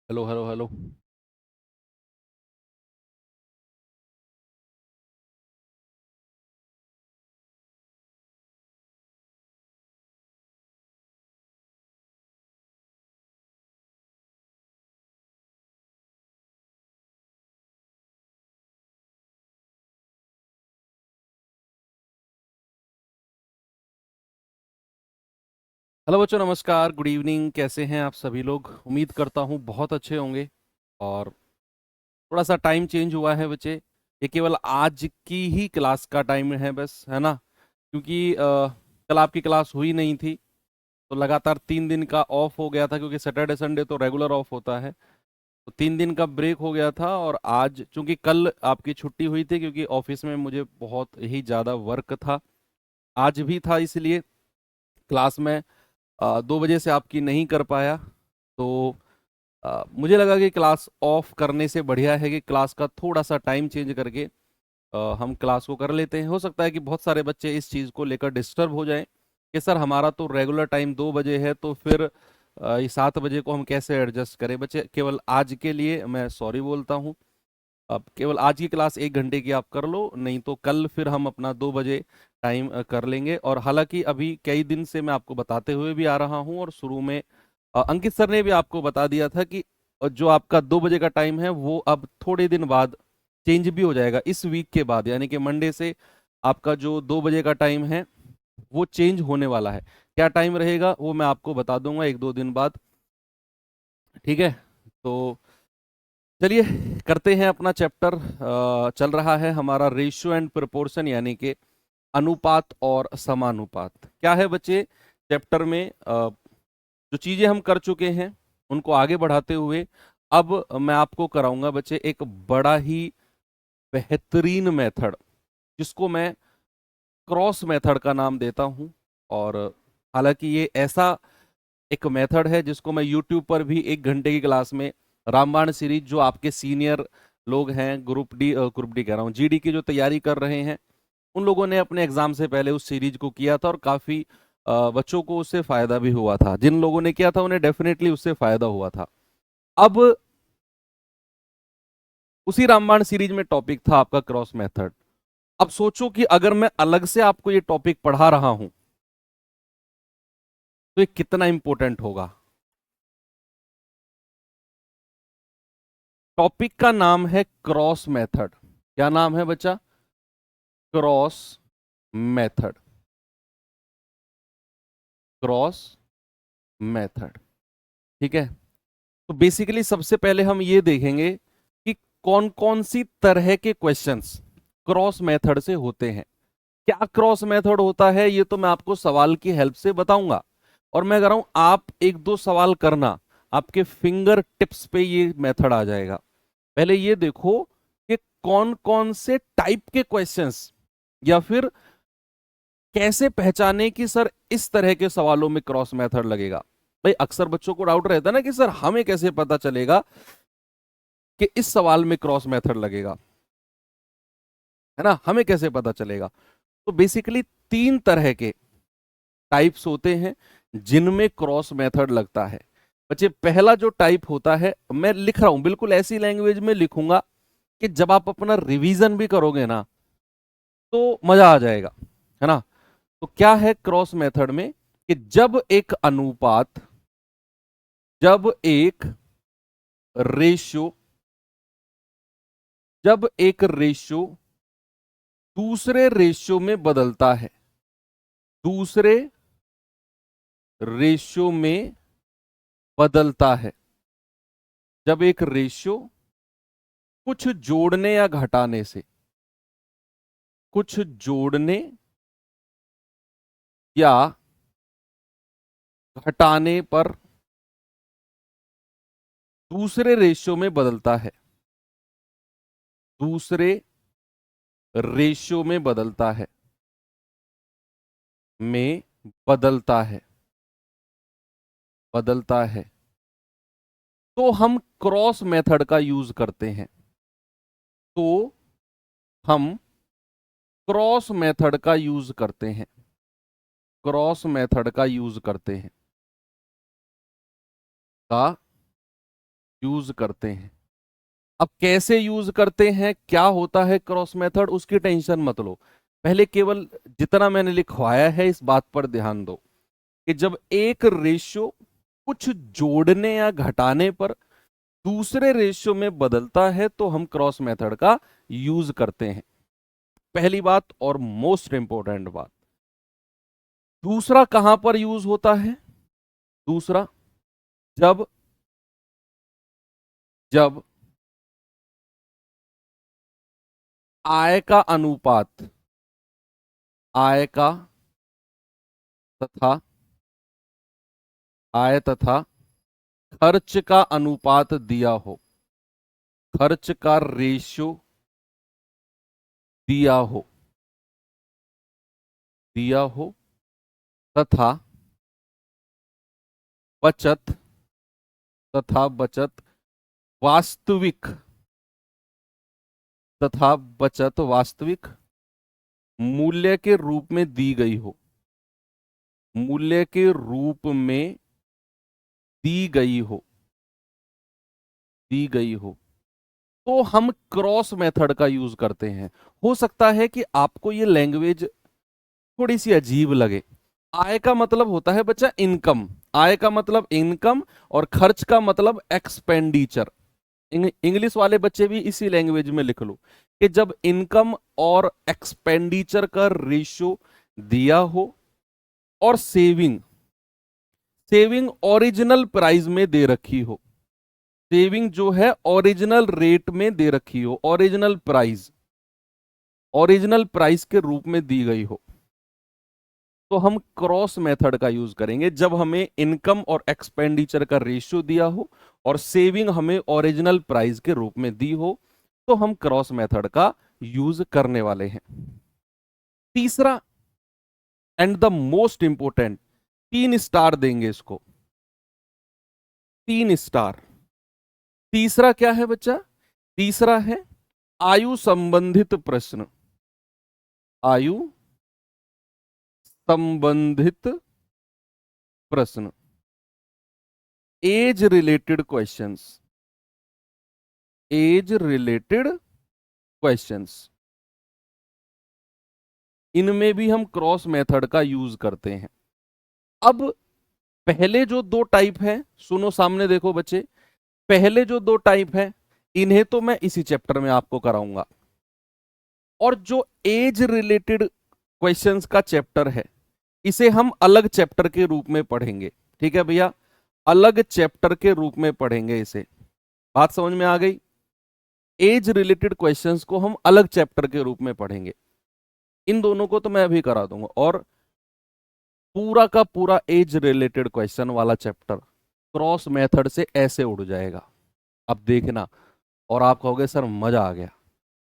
Hello hello hello. Hello बच्चों, नमस्कार, good evening. कैसे हैं आप सभी लोग? उम्मीद करता हूँ बहुत अच्छे होंगे। और थोड़ा सा टाइम चेंज हुआ है बच्चे। ये केवल आज की ही क्लास का टाइम है बस, है ना? क्योंकि कल आपकी क्लास हुई नहीं थी, तो लगातार 3 दिन का ऑफ हो गया था, क्योंकि सैटरडे संडे तो रेगुलर ऑफ होता है। तो 3 दिन का ब्रेक हो गया था, और आज चूंकि कल आपकी छुट्टी हुई थी क्योंकि ऑफिस में मुझे बहुत ही ज़्यादा वर्क था, आज भी था, इसलिए क्लास में 2 बजे से आपकी नहीं कर पाया। तो मुझे लगा कि क्लास ऑफ करने से बढ़िया है कि क्लास का थोड़ा सा टाइम चेंज करके हम क्लास को कर लेते हैं। हो सकता है कि बहुत सारे बच्चे इस चीज़ को लेकर डिस्टर्ब हो जाएं कि सर हमारा तो रेगुलर टाइम 2 बजे है, तो फिर ये 7 बजे को हम कैसे एडजस्ट करें। बच्चे, केवल आज के लिए मैं सॉरी बोलता हूँ। अब केवल आज की क्लास 1 घंटे की आप कर लो, नहीं तो कल फिर हम अपना 2 बजे टाइम कर लेंगे। और हालांकि अभी कई दिन से मैं आपको बताते हुए भी आ रहा हूँ, और शुरू में अंकित सर ने भी आपको बता दिया था कि जो आपका 2 बजे का टाइम है वो अब थोड़े दिन बाद चेंज भी हो जाएगा। इस वीक के बाद, यानी कि मंडे से आपका जो 2 बजे का टाइम है वो चेंज होने वाला है। क्या टाइम रहेगा वो मैं आपको बता दूंगा 1-2 दिन बाद। ठीक है? तो चलिए करते हैं अपना चैप्टर। चल रहा है हमारा रेशियो एंड प्रोपोर्शन, यानी कि अनुपात और समानुपात। क्या है बच्चे चैप्टर में? जो चीजें हम कर चुके हैं उनको आगे बढ़ाते हुए अब मैं आपको कराऊंगा बच्चे एक बड़ा ही बेहतरीन मेथड, जिसको मैं क्रॉस मेथड का नाम देता हूं। और हालांकि ये ऐसा एक मेथड है जिसको मैं यूट्यूब पर भी 1 घंटे की क्लास में रामबाण सीरीज, जो आपके सीनियर लोग हैं, ग्रुप डी कह रहा हूँ, जीडी की जो तैयारी कर रहे हैं, उन लोगों ने अपने एग्जाम से पहले उस सीरीज को किया था, और काफी बच्चों को उससे फायदा भी हुआ था। जिन लोगों ने किया था उन्हें डेफिनेटली उससे फायदा हुआ था। अब उसी रामबाण सीरीज में टॉपिक था आपका क्रॉस मेथड। अब सोचो कि अगर मैं अलग से आपको ये टॉपिक पढ़ा रहा हूं तो ये कितना इंपॉर्टेंट होगा। टॉपिक का नाम है क्रॉस मेथड। क्या नाम है बच्चा? Cross method. Cross method. ठीक है? तो बेसिकली सबसे पहले हम ये देखेंगे कि कौन कौन सी तरह के क्वेश्चंस क्रॉस मेथड से होते हैं। क्या क्रॉस मेथड होता है ये तो मैं आपको सवाल की हेल्प से बताऊंगा, और मैं कह रहा हूं आप 1-2 सवाल करना, आपके फिंगर टिप्स पे ये मेथड आ जाएगा। पहले ये देखो कि कौन कौन से टाइप के क्वेश्चंस, या फिर कैसे पहचाने कि सर इस तरह के सवालों में क्रॉस मेथड लगेगा। भाई अक्सर बच्चों को डाउट रहता है ना कि सर हमें कैसे पता चलेगा कि इस सवाल में क्रॉस मेथड लगेगा, है ना? हमें कैसे पता चलेगा? तो बेसिकली 3 तरह के टाइप्स होते हैं जिनमें क्रॉस मेथड लगता है। बच्चे, पहला जो टाइप होता है, मैं लिख रहा हूं बिल्कुल ऐसी लैंग्वेज में लिखूंगा कि जब आप अपना रिवीजन भी करोगे ना तो मजा आ जाएगा, है ना? तो क्या है क्रॉस मेथड में कि जब एक रेशियो जब एक रेशियो दूसरे रेशियो में बदलता है, दूसरे रेशियो में बदलता है, जब एक रेशियो कुछ जोड़ने या घटाने से, कुछ जोड़ने या घटाने पर दूसरे रेशियो में बदलता है, दूसरे रेशियो में बदलता है, में बदलता है, बदलता है, तो हम क्रॉस मेथड का यूज करते हैं। तो हम क्रॉस मेथड का यूज करते हैं, क्रॉस मेथड का यूज करते हैं, का यूज करते हैं। अब कैसे यूज करते हैं, क्या होता है क्रॉस मेथड, उसकी टेंशन मत लो। पहले केवल जितना मैंने लिखवाया है इस बात पर ध्यान दो कि जब एक रेशियो कुछ जोड़ने या घटाने पर दूसरे रेशियो में बदलता है तो हम क्रॉस मेथड का यूज करते हैं। पहली बात और मोस्ट इंपॉर्टेंट बात। दूसरा कहां पर यूज होता है? दूसरा, जब जब आय का अनुपात, आय का तथा आय तथा खर्च का अनुपात दिया हो, खर्च का रेशियो दिया हो, दिया हो तथा बचत, तथा बचत वास्तविक, तथा बचत वास्तविक मूल्य के रूप में दी गई हो, मूल्य के रूप में दी गई हो, दी गई हो, तो हम क्रॉस मेथड का यूज करते हैं। हो सकता है कि आपको ये लैंग्वेज थोड़ी सी अजीब लगे। आय का मतलब होता है बच्चा इनकम, आय का मतलब इनकम, और खर्च का मतलब एक्सपेंडिचर। इंग्लिश वाले बच्चे भी इसी लैंग्वेज में लिख लो कि जब इनकम और एक्सपेंडिचर का रेशियो दिया हो और सेविंग, सेविंग ओरिजिनल प्राइस में दे रखी हो, सेविंग जो है ओरिजिनल रेट में दे रखी हो, ओरिजिनल प्राइस, ओरिजिनल प्राइस के रूप में दी गई हो, तो हम क्रॉस मेथड का यूज करेंगे। जब हमें इनकम और एक्सपेंडिचर का रेशियो दिया हो और सेविंग हमें ओरिजिनल प्राइस के रूप में दी हो, तो हम क्रॉस मेथड का यूज करने वाले हैं। तीसरा and the most important, 3 star देंगे इसको, 3 स्टार। तीसरा क्या है बच्चा? तीसरा है आयु संबंधित प्रश्न, आयु संबंधित प्रश्न, age related questions, age related questions, इनमें भी हम क्रॉस मेथड का यूज करते हैं। अब पहले जो 2 टाइप है, सुनो सामने देखो बच्चे, पहले जो 2 टाइप है इन्हें तो मैं इसी चैप्टर में आपको कराऊंगा, और जो एज रिलेटेड क्वेश्चंस का चैप्टर है इसे हम अलग चैप्टर के रूप में पढ़ेंगे। ठीक है भैया, अलग चैप्टर के रूप में पढ़ेंगे इसे। बात समझ में आ गई? एज रिलेटेड क्वेश्चंस को हम अलग चैप्टर के रूप में पढ़ेंगे। इन दोनों को तो मैं अभी करा दूंगा, और पूरा का पूरा एज रिलेटेड क्वेश्चन वाला चैप्टर क्रॉस मेथड से ऐसे उड़ जाएगा। अब देखना, और आप कहोगे सर मजा आ गया।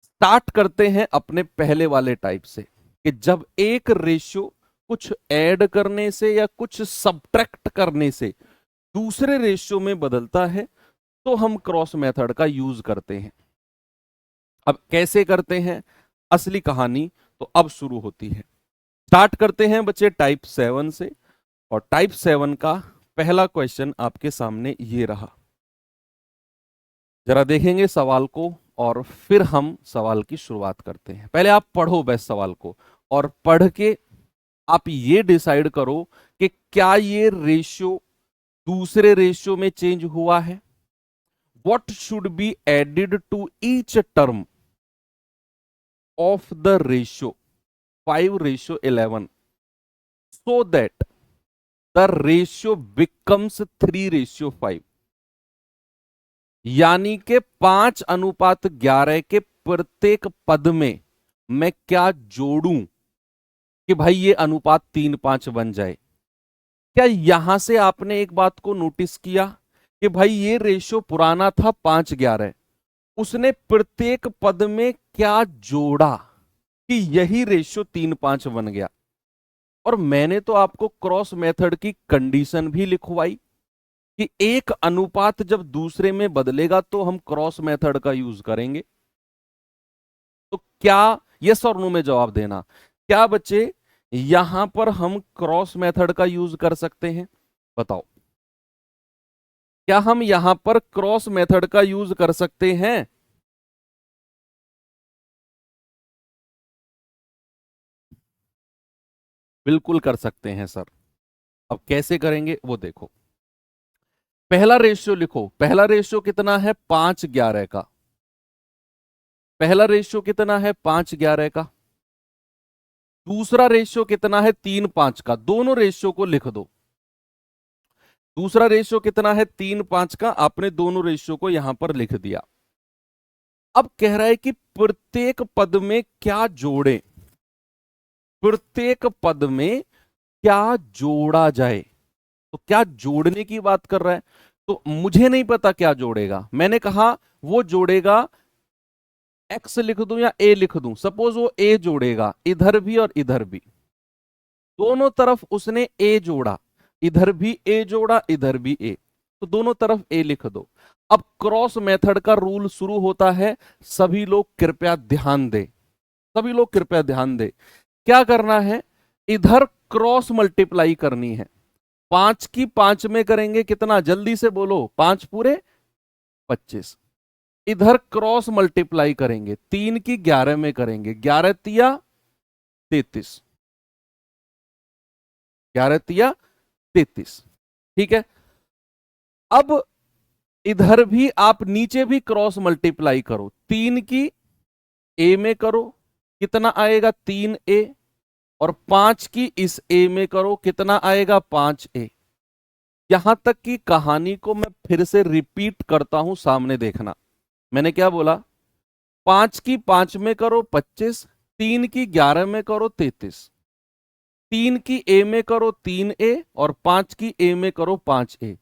स्टार्ट करते हैं अपने पहले वाले टाइप से कि जब एक रेशियो कुछ ऐड करने से या कुछ सब्ट्रैक्ट करने से दूसरे रेशियो में बदलता है तो हम क्रॉस मेथड का यूज करते हैं। अब कैसे करते हैं, असली कहानी तो अब शुरू होती है। स्टार्ट करते हैं बच्चे टाइप 7 से, और टाइप 7 का पहला क्वेश्चन आपके सामने ये रहा। जरा देखेंगे सवाल को और फिर हम सवाल की शुरुआत करते हैं। पहले आप पढ़ो बस सवाल को, और पढ़ के आप ये डिसाइड करो कि क्या ये रेशियो दूसरे रेशियो में चेंज हुआ है। What should be added to each term of the ratio 5:11 so that the ratio becomes 3:5। यानी के 5:11 के प्रत्येक पद में मैं क्या जोड़ूं कि भाई ये अनुपात 3:5 बन जाए। क्या यहां से आपने एक बात को नोटिस किया कि भाई ये रेशियो पुराना था 5:11, उसने प्रत्येक पद में क्या जोड़ा कि यही रेशियो 3:5 बन गया। और मैंने तो आपको क्रॉस मेथड की कंडीशन भी लिखवाई कि एक अनुपात जब दूसरे में बदलेगा तो हम क्रॉस मेथड का यूज करेंगे। तो क्या, यस और नो में जवाब देना, क्या बच्चे यहां पर हम क्रॉस मेथड का यूज कर सकते हैं? बताओ। क्या हम यहां पर क्रॉस मेथड का यूज कर सकते हैं? बिल्कुल कर सकते हैं सर। अब कैसे करेंगे वो देखो। पहला रेशियो लिखो। पहला रेशियो कितना है? 5:11 का। पहला रेशियो कितना है? 5:11 का। दूसरा रेशियो कितना है? 3:5 का। दोनों रेशियो को लिख दो। दूसरा रेशियो कितना है? 3:5 का। आपने दोनों रेशियो को यहां पर लिख दिया। अब कह रहा है कि प्रत्येक पद में क्या जोड़ें। प्रत्येक पद में क्या जोड़ा जाए। तो क्या जोड़ने की बात कर रहा है। तो मुझे नहीं पता क्या जोड़ेगा। मैंने कहा वो जोड़ेगा, एक्स लिख दूं या ए लिख दूं। सपोज वो ए जोड़ेगा, इधर भी और इधर भी। दोनों तरफ उसने ए जोड़ा। इधर भी ए जोड़ा, इधर भी ए। तो दोनों तरफ ए लिख दो। अब क्रॉस मेथड का रूल शुरू होता है। सभी लोग कृपया ध्यान दें। सभी लोग कृपया ध्यान दें। क्या करना है? इधर क्रॉस मल्टीप्लाई करनी है। 5 की 5 में करेंगे कितना? जल्दी से बोलो। 5 पूरे 25। इधर क्रॉस मल्टीप्लाई करेंगे। 3 की 11 में करेंगे। 11 तिया 33। 11 तिया 33। ठीक है। अब इधर भी आप नीचे भी क्रॉस मल्टीप्लाई करो। 3 की ए में करो, कितना आएगा? 3a। और 5 की इस ए में करो, कितना आएगा? 5a। यहां तक की कहानी को मैं फिर से रिपीट करता हूं, सामने देखना। मैंने क्या बोला? 5 की 5 में करो 25। 3 की 11 में करो 33। 3 की ए में करो 3a। और 5 की ए में करो 5a।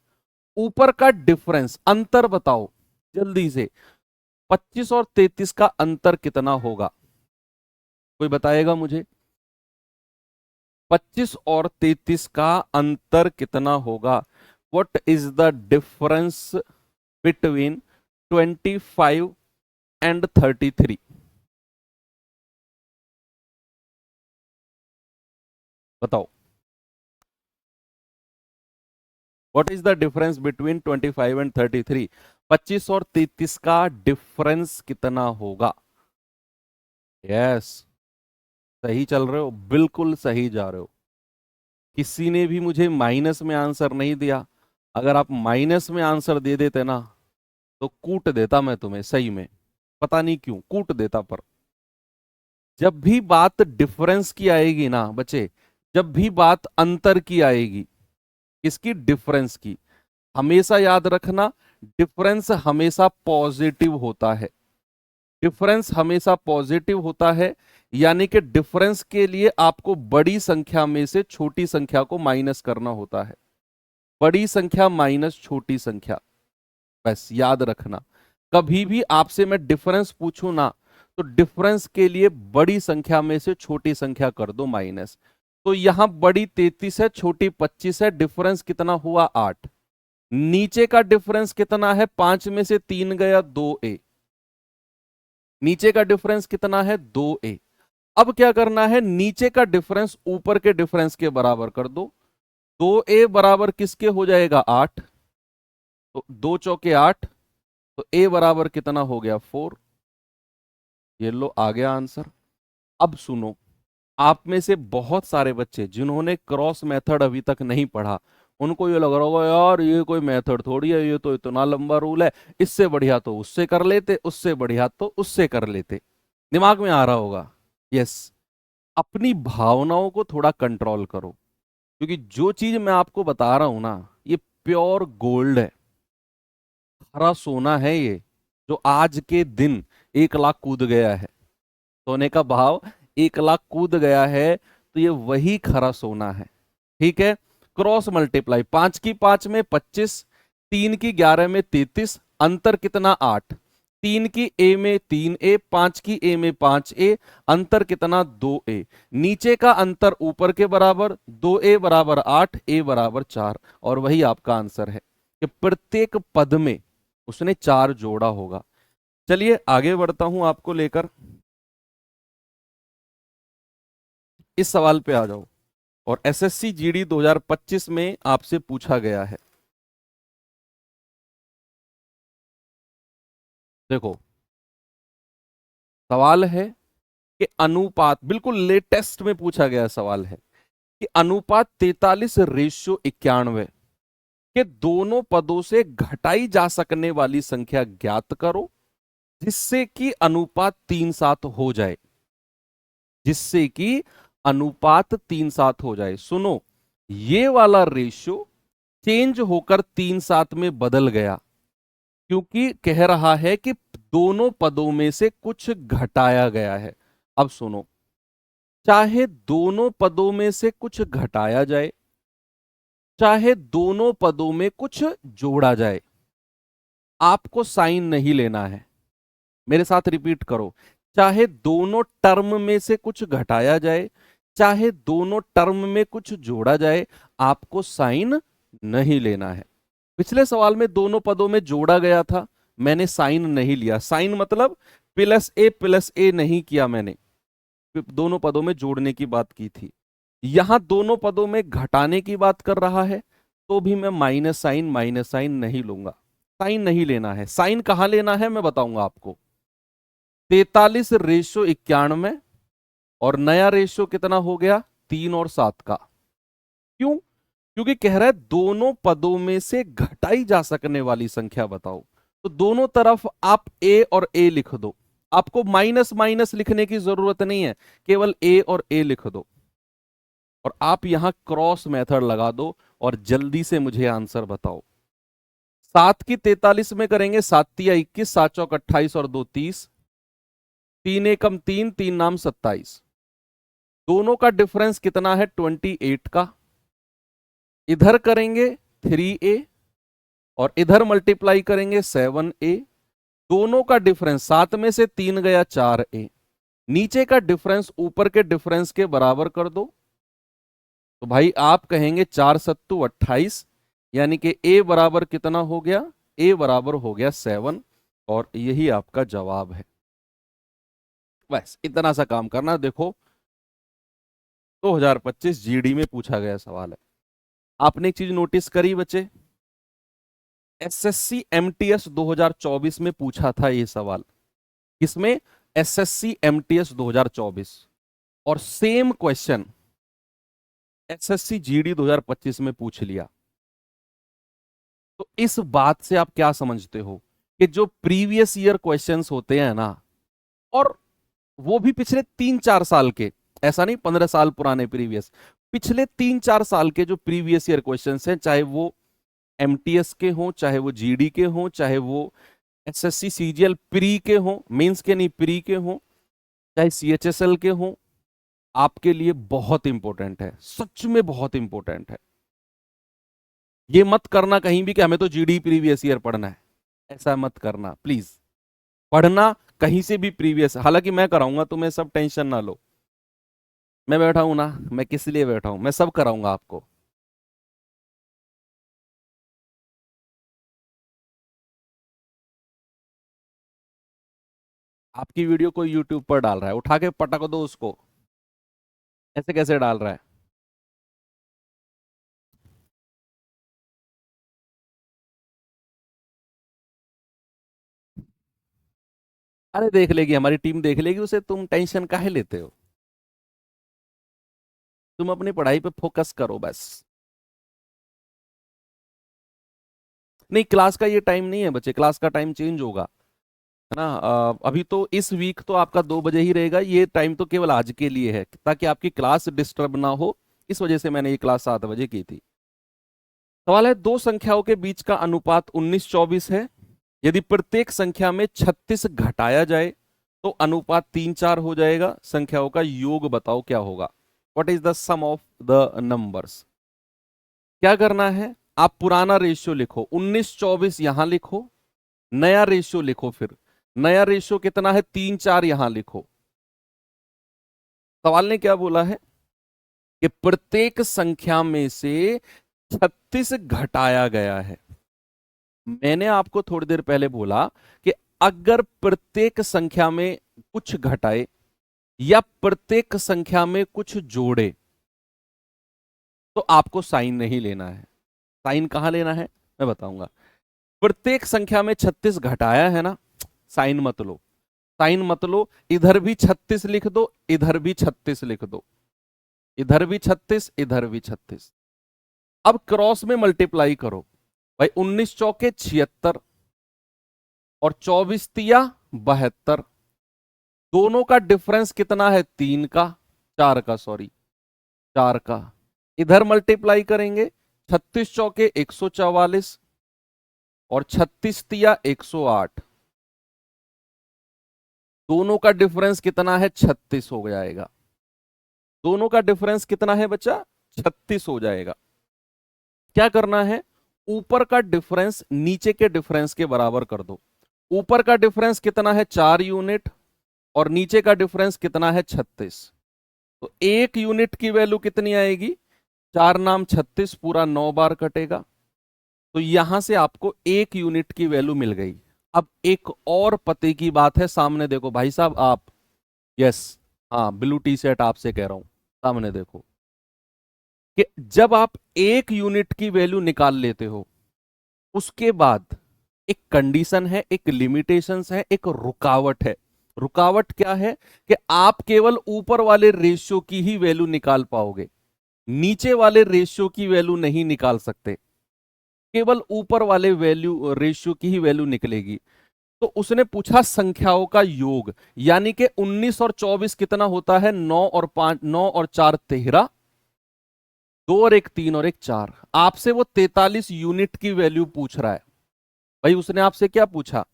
ऊपर का डिफरेंस, अंतर बताओ जल्दी से। 25 और 33 का अंतर कितना होगा? कोई बताएगा मुझे? 25 और 33 का अंतर कितना होगा? What is the difference between 25 and 33? बताओ। What is the difference between 25 and 33? 25 और 33 का डिफरेंस कितना होगा? यस। सही चल रहे हो, बिल्कुल सही जा रहे हो। किसी ने भी मुझे माइनस में आंसर नहीं दिया। अगर आप माइनस में आंसर दे देते ना, तो कूट देता मैं तुम्हें सही में। पता नहीं क्यों कूट देता। पर जब भी बात डिफरेंस की आएगी ना बच्चे, जब भी बात अंतर की आएगी, किसकी? डिफरेंस की। हमेशा याद रखना, डिफरेंस हमेशा पॉजिटिव होता है। डिफरेंस हमेशा पॉजिटिव होता है। यानी कि डिफरेंस के लिए आपको बड़ी संख्या में से छोटी संख्या को माइनस करना होता है। बड़ी संख्या माइनस छोटी संख्या, बस याद रखना। कभी भी आपसे मैं डिफरेंस पूछूं ना, तो डिफरेंस के लिए बड़ी संख्या में से छोटी संख्या कर दो माइनस। तो यहां बड़ी 33 है, छोटी 25 है। डिफरेंस कितना हुआ? 8। नीचे का डिफरेंस कितना है? 5 में से 3 गया, 2a। नीचे का डिफरेंस कितना है? 2a। अब क्या करना है? नीचे का डिफरेंस ऊपर के डिफरेंस के बराबर कर दो। 2a बराबर किसके हो जाएगा? 8। तो 2 चौके 8। तो a बराबर कितना हो गया? 4। ये लो आ गया आंसर। अब सुनो, आप में से बहुत सारे बच्चे जिन्होंने क्रॉस मेथड अभी तक नहीं पढ़ा, उनको ये लग रहा होगा यार ये कोई मेथड थोड़ी है, ये तो इतना लंबा रूल है, इससे बढ़िया तो उससे कर लेते, उससे बढ़िया तो उससे कर लेते। दिमाग में आ रहा होगा। यस। अपनी भावनाओं को थोड़ा कंट्रोल करो, क्योंकि जो चीज मैं आपको बता रहा हूं ना, ये प्योर गोल्ड है। खरा सोना है ये, जो आज के दिन 1 लाख कूद गया है। सोने का भाव 1 लाख कूद गया है, तो ये वही खरा सोना है। ठीक है। क्रॉस मल्टीप्लाई, 5 की 5 में 25। 3 की 11 में 33। अंतर कितना? 8। 3 की ए में 3a, 5 की ए में 5a। अंतर कितना? 2a। नीचे का अंतर ऊपर के बराबर, 2a बराबर 8, a बराबर 4। और वही आपका आंसर है कि प्रत्येक पद में उसने 4 जोड़ा होगा। चलिए आगे बढ़ता हूं आपको लेकर। इस सवाल पे आ जाओ। और एसएससी जीडी 2025 में आपसे पूछा गया है। देखो सवाल है कि अनुपात, बिल्कुल लेटेस्ट में पूछा गया सवाल है कि अनुपात 43:91 के दोनों पदों से घटाई जा सकने वाली संख्या ज्ञात करो जिससे कि अनुपात 3:7 हो जाए, जिससे कि अनुपात 3:7 हो जाए। सुनो, ये वाला रेशियो चेंज होकर 3:7 में बदल गया क्योंकि कह रहा है कि दोनों पदों में से कुछ घटाया गया है। अब सुनो, चाहे दोनों पदों में से कुछ घटाया जाए, चाहे दोनों पदों में कुछ जोड़ा जाए, आपको साइन नहीं लेना है। मेरे साथ रिपीट करो, चाहे दोनों टर्म में से कुछ घटाया जाए, चाहे दोनों टर्म में कुछ जोड़ा जाए, आपको साइन नहीं लेना है। पिछले सवाल में दोनों पदों में जोड़ा गया था, मैंने साइन नहीं लिया। साइन मतलब प्लस ए नहीं किया मैंने, दोनों पदों में जोड़ने की बात की थी। यहां दोनों पदों में घटाने की बात कर रहा है तो भी मैं माइनस साइन नहीं लूंगा। साइन नहीं लेना है। साइन कहां लेना है मैं बताऊंगा आपको। 43:91 और नया रेशियो कितना हो गया, 3 और 7 का। क्यों? क्योंकि कह रहा है दोनों पदों में से घटाई जा सकने वाली संख्या बताओ। तो दोनों तरफ आप ए और ए लिख दो, आपको माइनस माइनस लिखने की जरूरत नहीं है, केवल ए और ए लिख दो और आप यहां क्रॉस मेथड लगा दो और जल्दी से मुझे आंसर बताओ। 7 की 43 में करेंगे, 7 तिया 21, 7 चौक 28 और 2 30, 3 एकम 3, 3 नाम 27। दोनों का डिफरेंस कितना है, 28 का। इधर करेंगे 3a और इधर मल्टीप्लाई करेंगे 7a। दोनों का डिफरेंस 7 में से 3 गया 4a, नीचे का डिफरेंस ऊपर के डिफरेंस के बराबर कर दो। तो भाई आप कहेंगे 4 सत्तू 28, यानी कि a बराबर कितना हो गया, a बराबर हो गया 7 और यही आपका जवाब है। बस इतना सा काम करना। देखो 2025 जीडी में पूछा गया सवाल है। आपने एक चीज नोटिस करी बच्चे, एसएससी एमटीएस 2024 में पूछा था ये सवाल। किसमें? SSC MTS 2024। और सेम क्वेश्चन एसएससी जीडी 2025 में पूछ लिया। तो इस बात से आप क्या समझते हो कि जो प्रीवियस ईयर क्वेश्चंस होते हैं ना, और वो भी पिछले 3-4 साल के, ऐसा नहीं 15 साल पुराने प्रीवियस, पिछले 3-4 साल के जो प्रीवियस ईयर क्वेश्चंस हैं, चाहे वो एमटीएस के हों, चाहे वो जीडी के हों, चाहे वो एसएससी सीजीएल प्री के हों, मेंस के नहीं प्री के हों, चाहे सीएचएसएल के हों, आपके लिए बहुत इंपॉर्टेंट है, सच में बहुत इंपॉर्टेंट है। ये मत करना कहीं भी कि हमें तो जीडी प्रीवियस ईयर पढ़ना है, ऐसा मत करना प्लीज। पढ़ना कहीं से भी प्रीवियस, हालांकि मैं कराऊंगा तुम्हें, सब टेंशन ना लो। मैं बैठा हूं ना, मैं किस लिए बैठा हूं, मैं सब कराऊंगा आपको। आपकी वीडियो कोई यूट्यूब पर डाल रहा है, उठा के पटक दो उसको। ऐसे कैसे डाल रहा है? अरे देख लेगी, हमारी टीम देख लेगी उसे, तुम टेंशन काहे लेते हो? तुम अपनी पढ़ाई पे फोकस करो बस। नहीं, क्लास का ये टाइम नहीं है बच्चे, क्लास का टाइम चेंज होगा, है ना। अभी तो इस वीक तो आपका 2 बजे ही रहेगा, ये टाइम तो केवल आज के लिए है ताकि आपकी क्लास डिस्टर्ब ना हो, इस वजह से मैंने ये क्लास 7 बजे की थी। सवाल है, दो संख्याओं के बीच का अनुपात 19-24 है। यदि प्रत्येक संख्या में 36 घटाया जाए तो अनुपात 3-4 हो जाएगा। संख्याओं का योग बताओ क्या होगा। What is the sum of the numbers? क्या करना है, आप पुराना रेशियो लिखो, 19-24 यहां लिखो, नया रेशियो लिखो, फिर नया रेशियो कितना है, 3-4 यहां लिखो। सवाल ने क्या बोला है कि प्रत्येक संख्या में से 36 घटाया गया है। मैंने आपको थोड़ी देर पहले बोला कि अगर प्रत्येक संख्या में कुछ घटाए या प्रत्येक संख्या में कुछ जोड़े तो आपको साइन नहीं लेना है। साइन कहां लेना है मैं बताऊंगा। प्रत्येक संख्या में 36 घटाया है ना, साइन मत लो, साइन मत लो, इधर भी 36 लिख दो, इधर भी 36 लिख दो, इधर भी 36, इधर भी 36। अब क्रॉस में मल्टीप्लाई करो भाई, 19 चौके 76 और 24 तिया 72, दोनों का डिफरेंस कितना है? 3 का, 4 का, सॉरी 4 का। इधर मल्टीप्लाई करेंगे, 36 चौके 144 और 36 तिया 108, दोनों का डिफरेंस कितना है? 36 हो जाएगा। दोनों का डिफरेंस कितना है बच्चा? 36 हो जाएगा। क्या करना है? ऊपर का डिफरेंस नीचे के डिफरेंस के बराबर कर दो। ऊपर का डिफरेंस कितना है? 4 यूनिट और नीचे का डिफरेंस कितना है? 36। तो 1 यूनिट की वैल्यू कितनी आएगी? 4 नाम 36, पूरा 9 बार कटेगा, तो यहां से आपको 1 यूनिट की वैल्यू मिल गई। अब एक और पते की बात है, सामने देखो भाई साहब आप, यस, हाँ ब्लू टी शर्ट आपसे कह रहा हूं, सामने देखो कि जब आप 1 यूनिट की वैल्यू निकाल लेते हो, उसके बाद एक कंडीशन है, एक लिमिटेशंस है, एक रुकावट है। रुकावट क्या है? कि आप केवल ऊपर वाले रेशियो की ही वैल्यू निकाल पाओगे, नीचे वाले रेशियो की वैल्यू नहीं निकाल सकते, केवल ऊपर वाले वैल्यू रेशियो की ही वैल्यू निकलेगी। तो उसने पूछा संख्याओं का योग, यानी कि 19 और 24 कितना होता है? 9 और 5, 9 और 4 13, 2 और 1 3 और 1 4। आपसे वो 43 यूनिट की वैल्यू पूछ रहा है। भाई उसने आपसे क्या पूछा?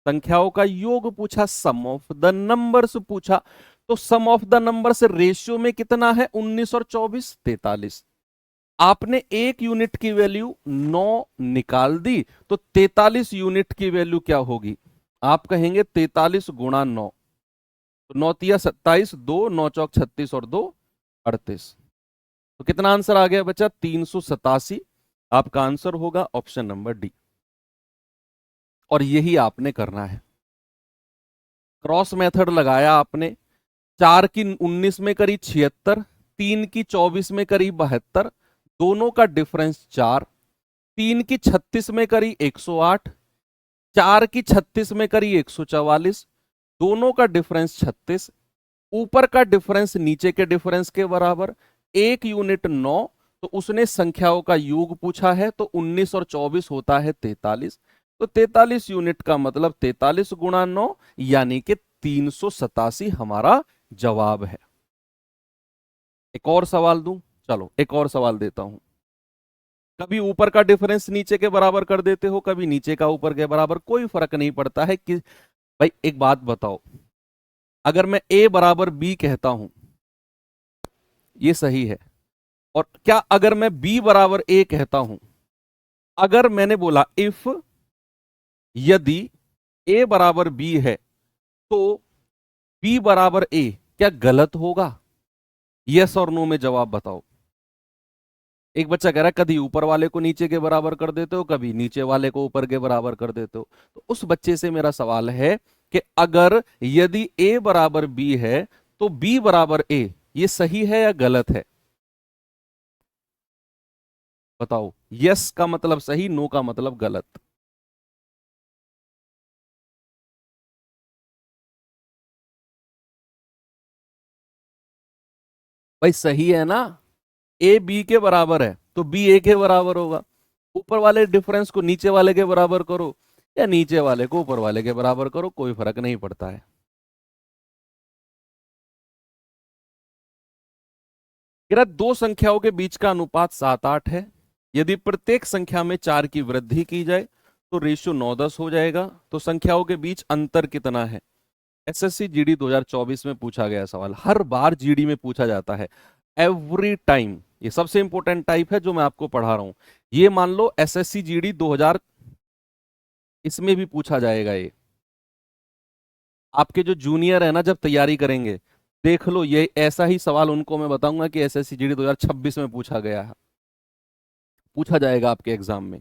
संख्याओं का योग पूछा, सम ऑफ द नंबर्स पूछा। तो सम ऑफ द नंबर्स रेशियो में कितना है? 19 और 24 43। आपने 1 यूनिट की वैल्यू 9 निकाल दी, तो 43 यूनिट की वैल्यू क्या होगी? आप कहेंगे 43 गुणा 9, तो 9 तिया 27, 2 9 चौक 36 और 2 38। तो कितना आंसर आ गया बच्चा? 387। आपका आंसर होगा ऑप्शन नंबर डी। और यही आपने करना है। क्रॉस मेथड लगाया आपने, 4 की 19 में करी 76, 3 की 24 में करी 72, दोनों का डिफरेंस 4, 3 की 36 में करी 108, 4 की 36 में करी 144, दोनों का डिफरेंस 36, ऊपर का डिफरेंस नीचे के डिफरेंस के बराबर, 1 यूनिट 9। तो उसने संख्याओं का योग पूछा है, तो 19 और 24 होता है 43, तो 43 यूनिट का मतलब 43 गुणा 9, यानी कि 387 हमारा जवाब है। एक और सवाल दूं? चलो एक और सवाल देता हूं। कभी ऊपर का डिफरेंस नीचे के बराबर कर देते हो, कभी नीचे का ऊपर के बराबर, कोई फर्क नहीं पड़ता है कि भाई एक बात बताओ, अगर मैं a बराबर b कहता हूं, ये सही है, और क्या अगर मैं b बराबर a कहता हूं, अगर मैंने बोला इफ, यदि a बराबर b है तो b बराबर a, क्या गलत होगा? यस और नो में जवाब बताओ। एक बच्चा कह रहा है कभी ऊपर वाले को नीचे के बराबर कर देते हो, कभी नीचे वाले को ऊपर के बराबर कर देते हो। तो उस बच्चे से मेरा सवाल है कि अगर यदि a बराबर b है तो b बराबर a, ये सही है या गलत है? बताओ। यस का मतलब सही, नो का मतलब गलत। भाई सही है ना, ए बी के बराबर है तो बी ए के बराबर होगा। ऊपर वाले डिफरेंस को नीचे वाले के बराबर करो या नीचे वाले को ऊपर वाले के बराबर करो, कोई फर्क नहीं पड़ता है। मेरा दो संख्याओं के बीच का अनुपात 7-8 है। यदि प्रत्येक संख्या में 4 की वृद्धि की जाए तो रेशियो 9-10 हो जाएगा। तो संख्याओं के बीच अंतर कितना है? एसएससी जीडी 2024 में पूछा गया सवाल, हर बार जीडी में पूछा जाता है, एवरी टाइम। ये सबसे इंपॉर्टेंट टाइप है जो मैं आपको पढ़ा रहा हूं। ये मान लो एसएससी जीडी 2000, इसमें भी पूछा जाएगा ये। आपके जो जूनियर है ना, जब तैयारी करेंगे, देख लो ये ऐसा ही सवाल उनको मैं बताऊंगा कि एसएससी जीडी 2026 में पूछा गया है, पूछा जाएगा आपके एग्जाम में।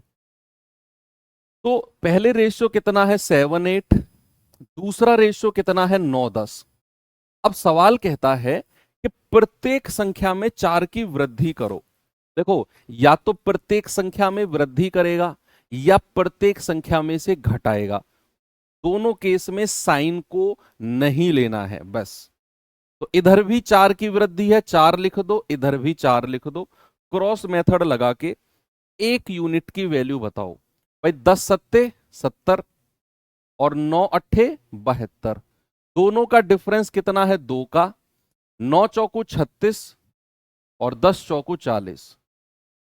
तो पहले रेशियो कितना है? 7-8। दूसरा रेशियो कितना है? 9-10। अब सवाल कहता है कि प्रत्येक संख्या में 4 की वृद्धि करो। देखो, या तो प्रत्येक संख्या में वृद्धि करेगा या प्रत्येक संख्या में से घटाएगा, दोनों केस में साइन को नहीं लेना है बस। तो इधर भी 4 की वृद्धि है, 4 लिख दो, इधर भी 4 लिख दो। क्रॉस मेथड लगा के एक यूनिट की वैल्यू बताओ भाई। 10 सत्ते 70 और 9 अट्ठे 72। दोनों का डिफरेंस कितना है? 2 का। 9 चौकू 36 और 10 चौकू 40।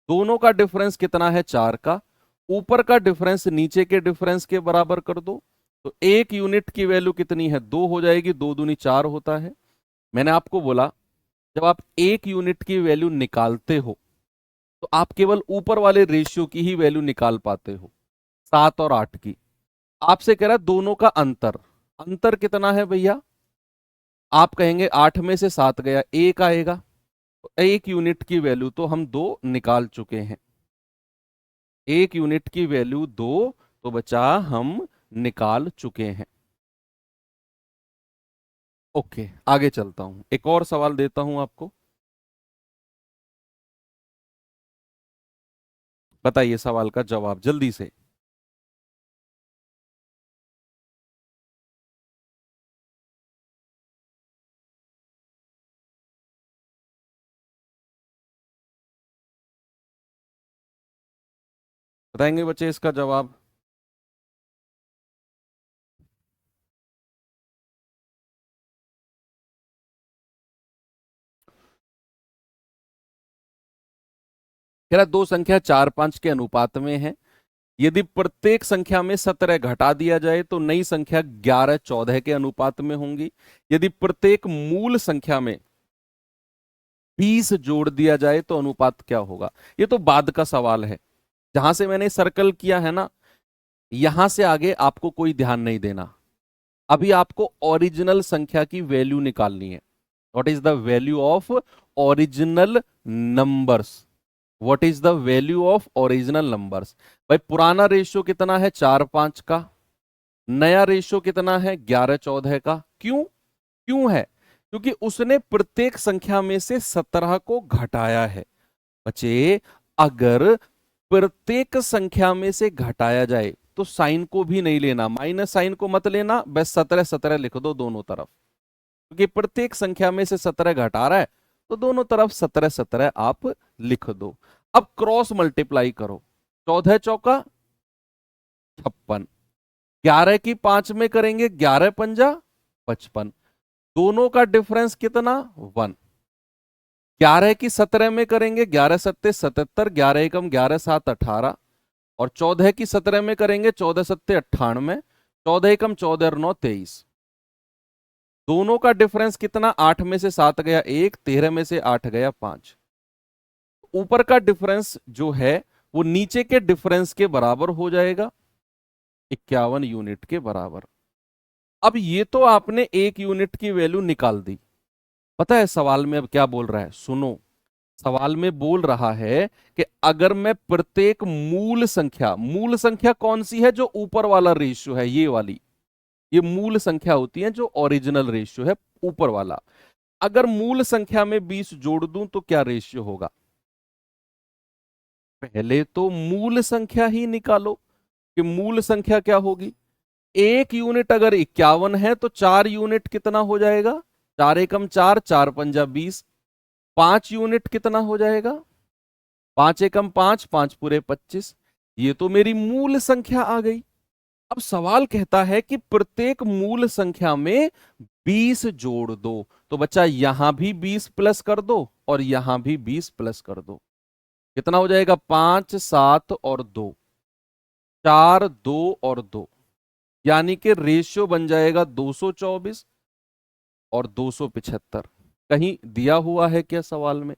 दोनों का डिफरेंस कितना है? 4 का। ऊपर का डिफरेंस नीचे के डिफरेंस के बराबर कर दो। तो एक यूनिट की वैल्यू कितनी है? 2 हो जाएगी। 2 दूनी 4 होता है। मैंने आपको बोला जब आप एक यूनिट की वैल्यू निकालते हो तो आप केवल ऊपर वाले रेशियो की ही वैल्यू निकाल पाते हो, 7 और 8 की। आपसे कह रहा है दोनों का अंतर। अंतर कितना है भैया? आप कहेंगे 8 में से 7 गया, 1 आएगा। तो एक यूनिट की वैल्यू तो हम 2 निकाल चुके हैं। एक यूनिट की वैल्यू 2 तो बचा हम निकाल चुके हैं। ओके, आगे चलता हूं, एक और सवाल देता हूं आपको। बताइए सवाल का जवाब जल्दी से। बताएंगे बच्चे इसका जवाब? कह रहा दो संख्या 4 5 के अनुपात में है। यदि प्रत्येक संख्या में 17 घटा दिया जाए तो नई संख्या 11 14 के अनुपात में होंगी। यदि प्रत्येक मूल संख्या में 20 जोड़ दिया जाए तो अनुपात क्या होगा? ये तो बाद का सवाल है। जहां से मैंने सर्कल किया है ना, यहां से आगे आपको कोई ध्यान नहीं देना। अभी आपको ओरिजिनल संख्या की वैल्यू निकालनी है। What is the value of original numbers? What is the value of original numbers? भाई पुराना रेशियो कितना है? 4 5 का। नया रेशियो कितना है? 11 14 का। क्यों? क्यों है? क्योंकि उसने प्रत्येक संख्या में से 17 को घटाया है। बच्चे, अगर प्रत्येक संख्या में से घटाया जाए तो साइन को भी नहीं लेना, माइनस साइन को मत लेना, बस 17 17 लिख दो दोनों तरफ। क्योंकि प्रत्येक संख्या में से 17 घटा रहा है तो दोनों तरफ 17 17 आप लिख दो। अब क्रॉस मल्टीप्लाई करो। 14 चौका 56। 11 की 5 में करेंगे, 11 पंजा 55। दोनों का डिफरेंस कितना? 1। 11 की 17 में करेंगे, 11 सत्ते 77, 11 एकम 11 7 18। और 14 की 17 में करेंगे, 14 सत्ते 98, 14 एकम 14 और 9 23। दोनों का डिफरेंस कितना? 8 में से 7 गया 1, 13 में से 8 गया 5। ऊपर का डिफरेंस जो है वो नीचे के डिफरेंस के बराबर हो जाएगा, 51 यूनिट के बराबर। अब ये तो आपने एक यूनिट की वैल्यू निकाल दी। पता है सवाल में अब क्या बोल रहा है? सुनो, सवाल में बोल रहा है कि अगर मैं प्रत्येक मूल संख्या कौन सी है? जो ऊपर वाला रेशियो है, ये वाली, ये मूल संख्या होती है जो ओरिजिनल रेशियो है, ऊपर वाला। अगर मूल संख्या में 20 जोड़ दूं तो क्या रेशियो होगा? पहले तो मूल संख्या ही निकालो कि मूल संख्या क्या होगी। एक यूनिट अगर 51 है तो 4 यूनिट कितना हो जाएगा? 4 एकम 4, 4 पंजा 20। 5 यूनिट कितना हो जाएगा? 5 एकम 5, 5 पूरे 25। ये तो मेरी मूल संख्या आ गई। अब सवाल कहता है कि प्रत्येक मूल संख्या में 20 जोड़ दो। तो बच्चा यहां भी 20 प्लस कर दो और यहां भी 20 प्लस कर दो। कितना हो जाएगा? 5 7 और 2, 4 2 और 2। यानी कि रेशियो बन जाएगा 224 और 275। कहीं दिया हुआ है क्या सवाल में?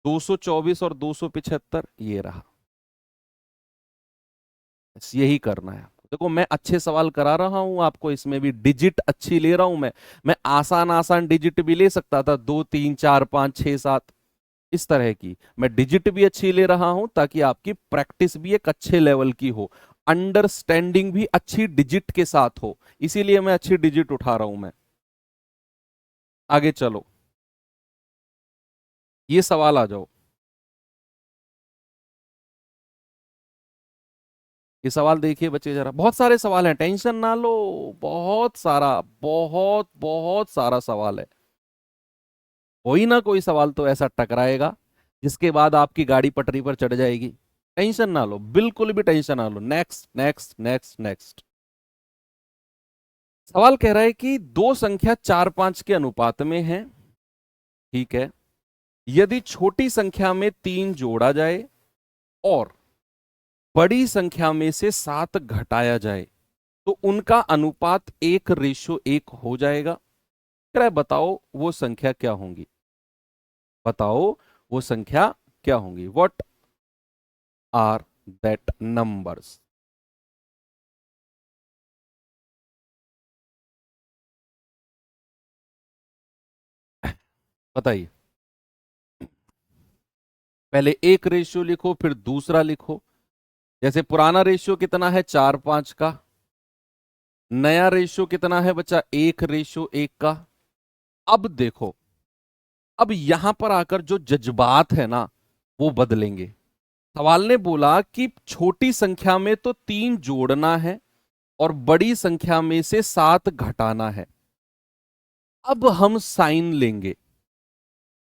224 और 275 ये रहा। बस यही करना है आपको। देखो मैं अच्छे सवाल करा रहा हूं आपको, इसमें भी डिजिट अच्छी ले रहा हूं मैं आसान आसान डिजिट भी ले सकता था, 2 3 4 5 6 7 इस तरह की। मैं डिजिट भी अच्छी ले रहा हूं ताकि आपकी प्रैक्टिस भी एक अच्छे लेवल की हो, अंडरस्टैंडिंग भी अच्छी डिजिट के साथ हो, इसीलिए मैं अच्छी डिजिट उठा रहा हूं मैं। आगे चलो, ये सवाल आ जाओ। ये सवाल देखिए बच्चे जरा, बहुत सारे सवाल हैं, टेंशन ना लो, बहुत सारा, बहुत बहुत सारा सवाल है। कोई ना कोई सवाल तो ऐसा टकराएगा जिसके बाद आपकी गाड़ी पटरी पर चढ़ जाएगी। टेंशन ना लो, बिल्कुल भी टेंशन ना लो। Next next next next. सवाल कह रहा है कि दो संख्या 4 5 के अनुपात में है, ठीक है, यदि छोटी संख्या में 3 जोड़ा जाए और बड़ी संख्या में से 7 घटाया जाए तो उनका अनुपात 1:1 हो जाएगा। कह रहा है बताओ वो संख्या क्या होंगी, बताओ वो संख्या क्या होंगी, व्हाट आर दैट नंबर्स। बताइए। पहले एक रेशियो लिखो फिर दूसरा लिखो। जैसे पुराना रेशियो कितना है 4 5 का, नया रेशियो कितना है बच्चा 1:1 का। अब देखो, अब यहां पर आकर जो जज्बात है ना वो बदलेंगे। सवाल ने बोला कि छोटी संख्या में तो 3 जोड़ना है और बड़ी संख्या में से 7 घटाना है। अब हम साइन लेंगे,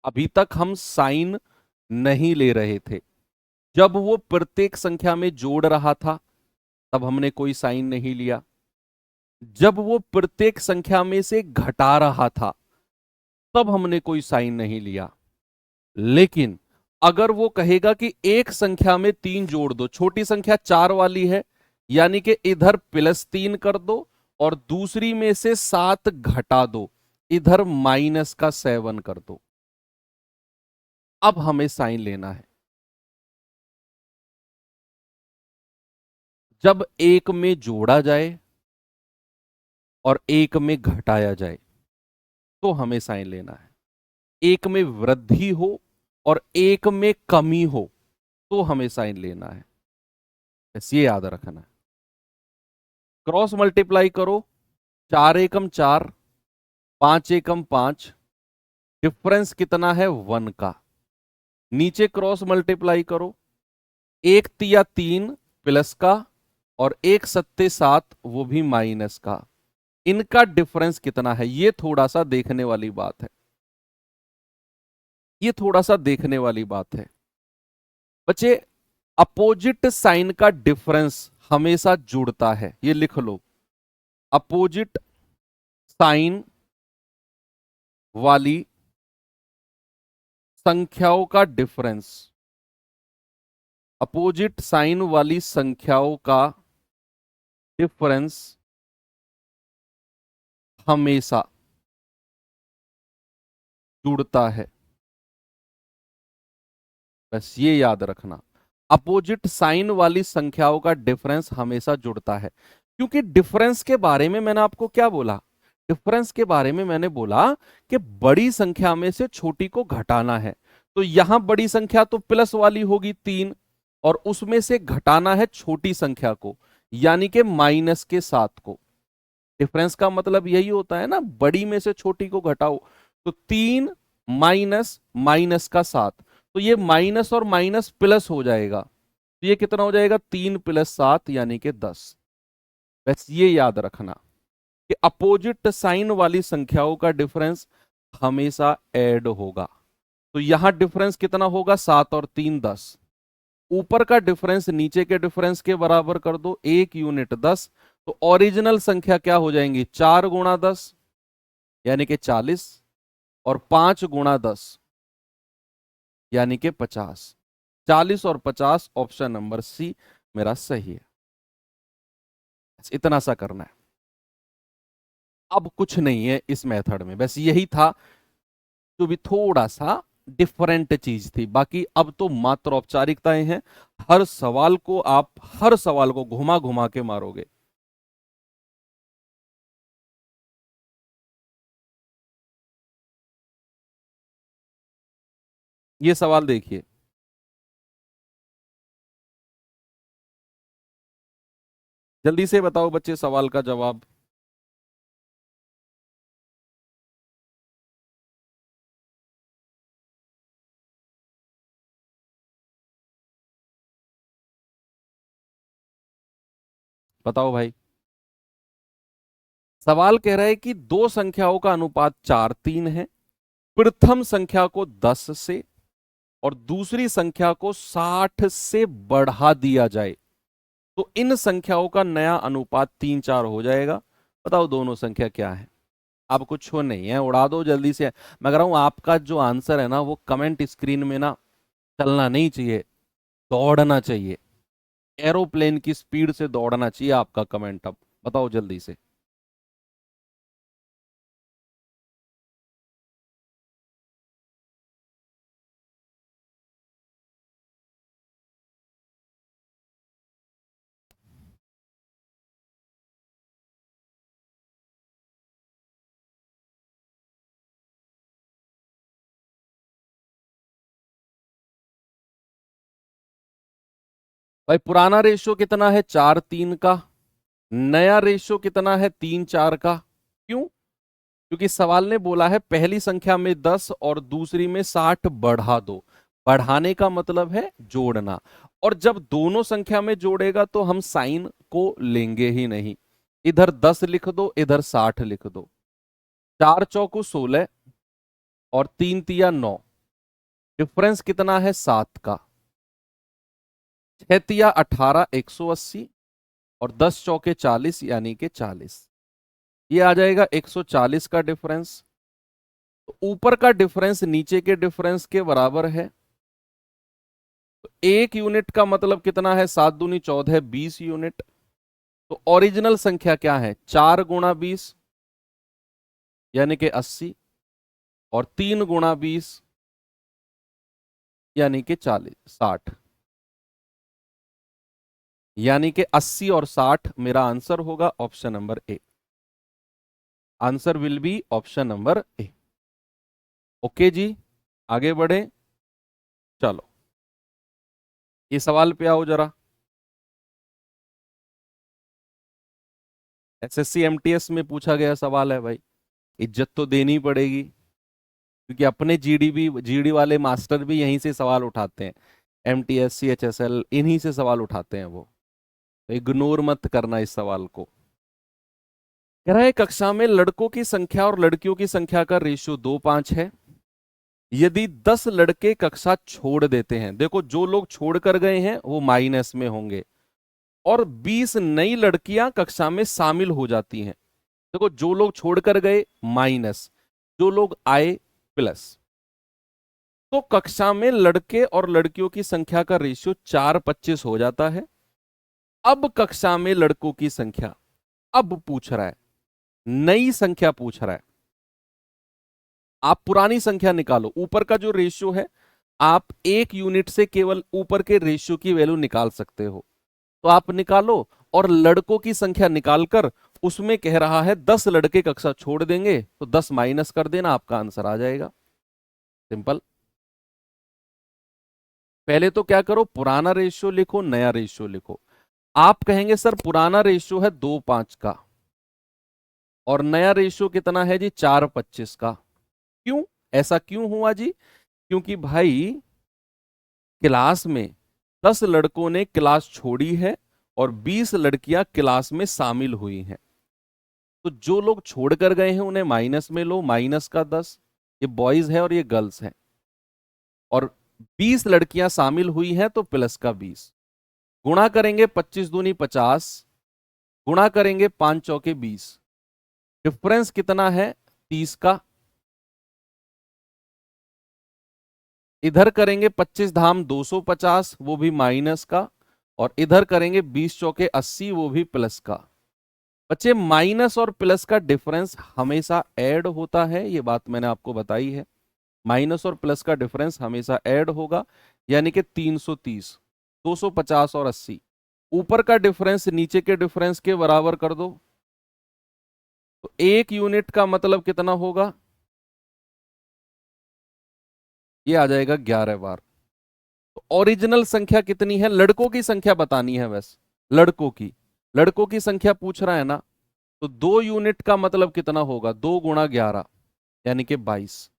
अभी तक हम साइन नहीं ले रहे थे। जब वो प्रत्येक संख्या में जोड़ रहा था तब हमने कोई साइन नहीं लिया, जब वो प्रत्येक संख्या में से घटा रहा था तब हमने कोई साइन नहीं लिया। लेकिन अगर वो कहेगा कि एक संख्या में 3 जोड़ दो, छोटी संख्या 4 वाली है, यानी कि इधर +3 कर दो और दूसरी में से 7 घटा दो, इधर -7 कर दो, अब हमें साइन लेना है। जब एक में जोड़ा जाए और एक में घटाया जाए तो हमें साइन लेना है। एक में वृद्धि हो और एक में कमी हो तो हमें साइन लेना है, बस ये याद रखना है। क्रॉस मल्टीप्लाई करो, 4 एकम 4, 5 एकम 5, डिफरेंस कितना है 1 का। नीचे क्रॉस मल्टीप्लाई करो, 1 तिया 3 प्लस का और 1 सत्ते 7 वो भी माइनस का। इनका डिफरेंस कितना है, ये थोड़ा सा देखने वाली बात है, ये थोड़ा सा देखने वाली बात है बच्चे। अपोजिट साइन का डिफरेंस हमेशा जुड़ता है, ये लिख लो। अपोजिट साइन वाली संख्याओं का डिफरेंस, अपोजिट साइन वाली संख्याओं का डिफरेंस हमेशा जुड़ता है, बस ये याद रखना। अपोजिट साइन वाली संख्याओं का डिफरेंस हमेशा जुड़ता है, क्योंकि डिफरेंस के बारे में मैंने आपको क्या बोला, डिफरेंस के बारे में मैंने बोला कि बड़ी संख्या में से छोटी को घटाना है। तो यहां बड़ी संख्या तो प्लस वाली होगी 3, और उसमें से घटाना है छोटी संख्या को, यानी कि -7 को। डिफरेंस का मतलब यही होता है ना, बड़ी में से छोटी को घटाओ। तो 3 माइनस माइनस का 7, तो ये माइनस और माइनस प्लस हो जाएगा, तो ये कितना हो जाएगा 3 + 7 यानी कि 10। बस ये याद रखना कि अपोजिट साइन वाली संख्याओं का डिफरेंस हमेशा ऐड होगा। तो यहां डिफरेंस कितना होगा 7 और 3 10, ऊपर का डिफरेंस नीचे के डिफरेंस के बराबर कर दो, 1 यूनिट 10। तो ओरिजिनल संख्या क्या हो जाएंगी 4 × 10 यानी कि 40, और 5 × 10 यानी कि 50। 40 और 50 ऑप्शन नंबर सी मेरा सही है। इतना सा करना है, अब कुछ नहीं है इस मेथड में, बस यही था जो भी थोड़ा सा डिफरेंट चीज थी। बाकी अब तो मात्र औपचारिकताएं हैं, हर सवाल को आप हर सवाल को घुमा घुमा के मारोगे। ये सवाल देखिए, जल्दी से बताओ बच्चे सवाल का जवाब। बताओ भाई। सवाल कह रहा है कि दो संख्याओं का अनुपात 4:3 है। प्रथम संख्या को 10 से और दूसरी संख्या को 60 से बढ़ा दिया जाए तो इन संख्याओं का नया अनुपात 3:4 हो जाएगा। बताओ दोनों संख्या क्या है। अब कुछ हो नहीं है, उड़ा दो जल्दी से। मैं कह रहा हूं आपका जो आंसर है ना वो कमेंट स्क्रीन में ना चलना नहीं चाहिए, दौड़ना चाहिए। एरोप्लेन की स्पीड से दौड़ना चाहिए आपका कमेंट। अब बताओ जल्दी से। भाई पुराना रेशियो कितना है? 4:3 का। नया रेशियो कितना है? 3:4 का। क्यों? क्योंकि सवाल ने बोला है पहली संख्या में 10 और दूसरी में 60 बढ़ा दो। बढ़ाने का मतलब है जोड़ना। और जब दोनों संख्या में जोड़ेगा तो हम साइन को लेंगे ही नहीं। इधर 10 लिख दो, इधर 60 लिख दो। 4 चौको 16 और 3 तिया 9। डिफरेंस कितना है? 7 का। 6 तिया 18, 180 और 10 चौके 40 यानी कि 40। ये आ जाएगा 140 का डिफरेंस। तो ऊपर का डिफरेंस नीचे के डिफरेंस के बराबर है। तो 1 यूनिट का मतलब कितना है? 7 दूनी 14, 20 यूनिट। तो ओरिजिनल संख्या क्या है? 4 गुणा 20 यानी कि 80 और 3 गुणा 20 यानी कि 60। यानी कि 80 और 60 मेरा आंसर होगा option number A. Answer will be option number A. Okay जी, आगे बढ़े। चलो ये सवाल पे आओ जरा। एसएससी एमटीएस में पूछा गया सवाल है भाई, इज्जत तो देनी पड़ेगी क्योंकि अपने जीडी वाले मास्टर भी यहीं से सवाल उठाते हैं। एमटीएस सीएचएसएल इन्हीं से सवाल उठाते हैं वो। तो इग्नोर मत करना इस सवाल को। कह रहा है कक्षा में लड़कों की संख्या और लड़कियों की संख्या का रेशियो 2:5 है। यदि 10 लड़के कक्षा छोड़ देते हैं, देखो जो लोग छोड़ कर गए हैं वो माइनस में होंगे, और 20 नई लड़कियां कक्षा में शामिल हो जाती हैं। देखो जो लोग छोड़ कर गए माइनस, जो लोग आए प्लस। तो कक्षा में लड़के और लड़कियों की संख्या का रेशियो 4:25 हो जाता है। अब कक्षा में लड़कों की संख्या, अब पूछ रहा है, नई संख्या पूछ रहा है। आप पुरानी संख्या निकालो, ऊपर का जो रेशियो है आप 1 यूनिट से केवल ऊपर के रेशियो की वैल्यू निकाल सकते हो, तो आप निकालो। और लड़कों की संख्या निकालकर उसमें कह रहा है 10 लड़के कक्षा छोड़ देंगे तो 10 माइनस कर देना, आपका आंसर आ जाएगा। सिंपल। पहले तो क्या करो, पुराना रेशियो लिखो, नया रेशियो लिखो। आप कहेंगे सर पुराना रेशियो है 2:5 का और नया रेशियो कितना है जी? 4:25 का। क्यों? ऐसा क्यों हुआ जी? क्योंकि भाई क्लास में 10 लड़कों ने क्लास छोड़ी है और 20 लड़कियां क्लास में शामिल हुई हैं। तो जो लोग छोड़ कर गए हैं उन्हें माइनस में लो, माइनस का 10। ये बॉयज है और ये गर्ल्स हैं। और 20 लड़कियां शामिल हुई हैं तो प्लस का 20। गुणा करेंगे 25 दूनी 50, गुणा करेंगे 5 चौके 20। डिफरेंस कितना है? 30 का। इधर करेंगे 25 धाम 250, वो भी माइनस का। और इधर करेंगे 20 चौके 80, वो भी प्लस का। बच्चे माइनस और प्लस का डिफरेंस हमेशा ऐड होता है, ये बात मैंने आपको बताई है। माइनस और प्लस का डिफरेंस हमेशा ऐड होगा, यानी कि 330, 250 और 80। ऊपर का डिफरेंस नीचे के डिफरेंस के बराबर कर दो। तो 1 यूनिट का मतलब कितना होगा? ये आ जाएगा 11 बार। तो ओरिजिनल संख्या कितनी है? लड़कों की संख्या बतानी है बस। लड़कों की संख्या पूछ रहा है ना। तो 2 यूनिट का मतलब कितना होगा? 2 गुणा 11 यानी कि 22।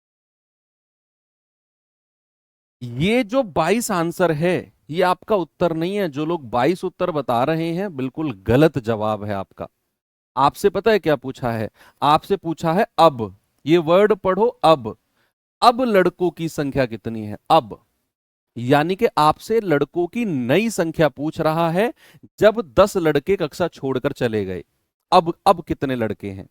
ये जो 22 आंसर है ये आपका उत्तर नहीं है। जो लोग 22 उत्तर बता रहे हैं, बिल्कुल गलत जवाब है आपका। आपसे पता है क्या पूछा है? आपसे पूछा है अब। ये वर्ड पढ़ो, अब लड़कों की संख्या कितनी है? अब यानी कि आपसे लड़कों की नई संख्या पूछ रहा है, जब 10 लड़के कक्षा छोड़कर चले गए। अब कितने लड़के हैं?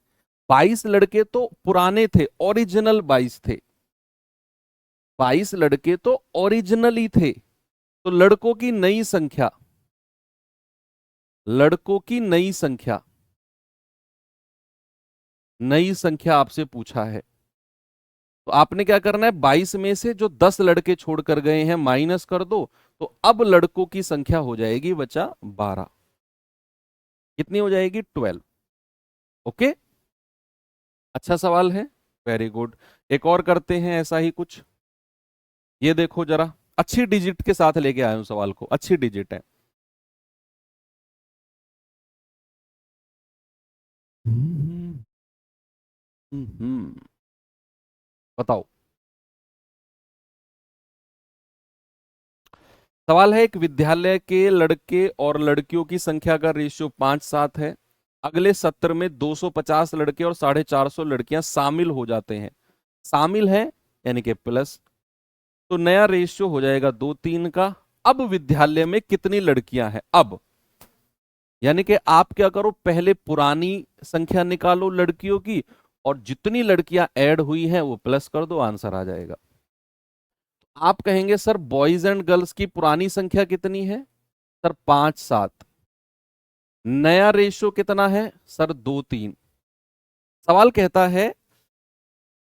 22 लड़के तो पुराने थे, ओरिजिनल 22 थे। 22 लड़के तो ओरिजिनली थे। तो लड़कों की नई संख्या, लड़कों की नई संख्या, नई संख्या आपसे पूछा है। तो आपने क्या करना है, 22 में से जो 10 लड़के छोड़कर गए हैं माइनस कर दो। तो अब लड़कों की संख्या हो जाएगी बच्चा 12। कितनी हो जाएगी? 12। ओके, अच्छा सवाल है, वेरी गुड। एक और करते हैं ऐसा ही कुछ। ये देखो जरा, अच्छी डिजिट के साथ लेके आया हूं सवाल को, अच्छी डिजिट है। हम्म, बताओ। सवाल है, एक विद्यालय के लड़के और लड़कियों की संख्या का रेशियो 5:7 है। अगले सत्र में 250 लड़के और 450 लड़कियां शामिल हो जाते हैं। शामिल है यानी कि प्लस। तो नया रेशियो हो जाएगा 2:3 का। अब विद्यालय में कितनी लड़कियां हैं? अब यानी कि आप क्या करो, पहले पुरानी संख्या निकालो लड़कियों की, और जितनी लड़कियां ऐड हुई हैं वो प्लस कर दो, आंसर आ जाएगा। आप कहेंगे सर बॉयज एंड गर्ल्स की पुरानी संख्या कितनी है? सर 5:7। नया रेशियो कितना है? सर 2:3। सवाल कहता है,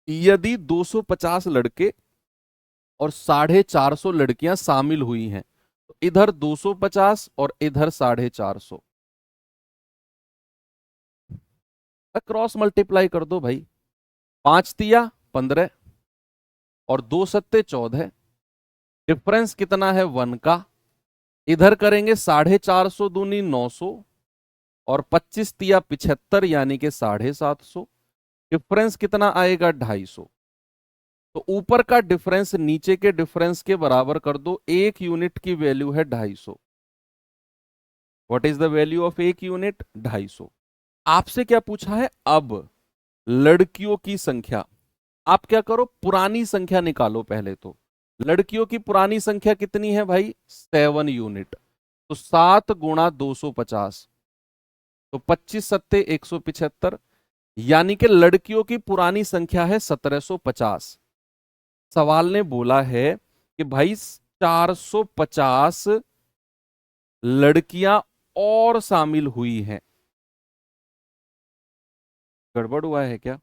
यदि 250 लड़के और 450 लड़कियां शामिल हुई हैं, तो इधर 250 और इधर 450, क्रॉस मल्टीप्लाई कर दो भाई। 5 तिया 15 और 2 सत्ते 14। डिफरेंस कितना है? 1 का। इधर करेंगे 450 दूनी 900 और 25 तिया 75 यानी कि 750। डिफरेंस कितना आएगा? 250। तो ऊपर का डिफरेंस नीचे के डिफरेंस के बराबर कर दो। एक यूनिट की वैल्यू है 250। What is the value of एक यूनिट? 250। आपसे क्या पूछा है? अब लड़कियों की संख्या। आप क्या करो, पुरानी संख्या निकालो पहले तो। लड़कियों की पुरानी संख्या कितनी है भाई? 7 यूनिट। तो 7 गुणा 250, तो 25 सत्ते 175। यानी कि लड़कियों की पुरानी संख्या है 1750। सवाल ने बोला है कि भाई 450 लड़कियां और शामिल हुई हैं। गड़बड़ हुआ है क्या?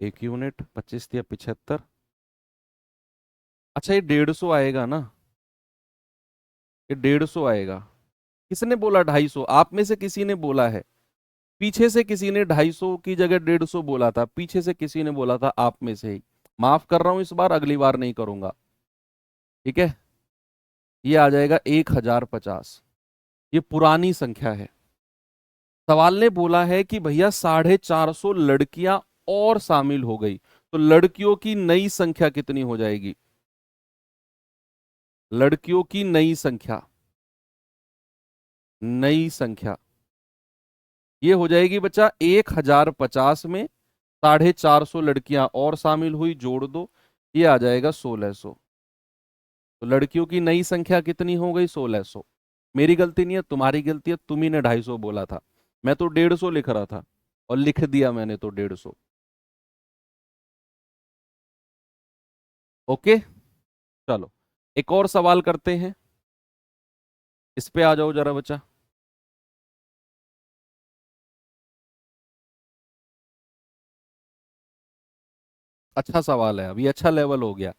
एक यूनिट 25 या 75। अच्छा, ये 150 आएगा ना? ये 150 आएगा। किसने बोला 250? आप में से किसी ने बोला है। पीछे से किसी ने 250 की जगह 150 बोला था, पीछे से किसी ने बोला था, आप में से ही। माफ कर रहा हूं इस बार, अगली बार नहीं करूंगा। ठीक है, ये आ जाएगा 1050। ये पुरानी संख्या है। सवाल ने बोला है कि भैया 450 लड़कियां और शामिल हो गई, तो लड़कियों की नई संख्या कितनी हो जाएगी? लड़कियों की नई संख्या, नई संख्या ये हो जाएगी बच्चा 1050 में 450 लड़कियां और शामिल हुई, जोड़ दो, ये आ जाएगा 1600। तो लड़कियों की नई संख्या कितनी हो गई? 1600। मेरी गलती नहीं है, तुम्हारी गलती है, तुम ही ने 250 बोला था। मैं तो 150 लिख रहा था, और लिख दिया मैंने तो 150। ओके, चलो एक और सवाल करते हैं। इस पे आ जाओ जरा बच्चा। अच्छा सवाल है, अभी अच्छा लेवल हो गया।